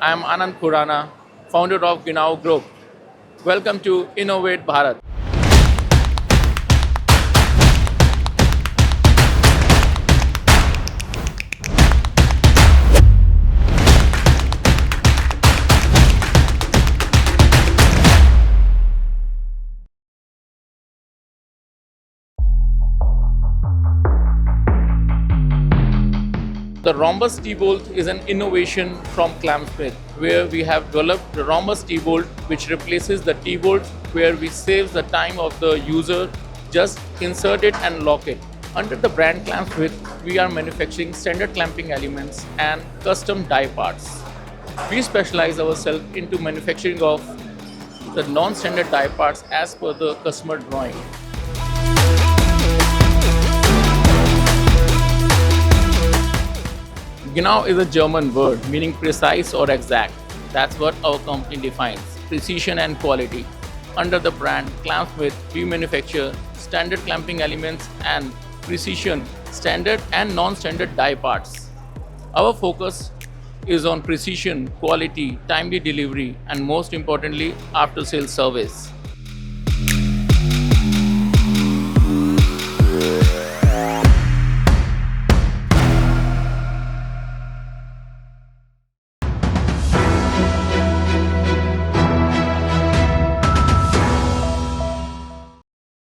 I am Anand Khurana, founder of Ginao Group. Welcome to Innovate Bharat. The rhombus T-bolt is an innovation from ClampFit, where we have developed the rhombus T-bolt, which replaces the T-bolt, where we save the time of the user. Just insert it and lock it. Under the brand ClampFit, we are manufacturing standard clamping elements and custom die parts. We specialize ourselves into manufacturing of the non-standard die parts as per the customer drawing. Genau is a German word meaning precise or exact. That's what our company defines, precision and quality. Under the brand ClampFit, we manufacture standard clamping elements and precision, standard and non-standard die parts. Our focus is on precision, quality, timely delivery, and most importantly, after-sales service.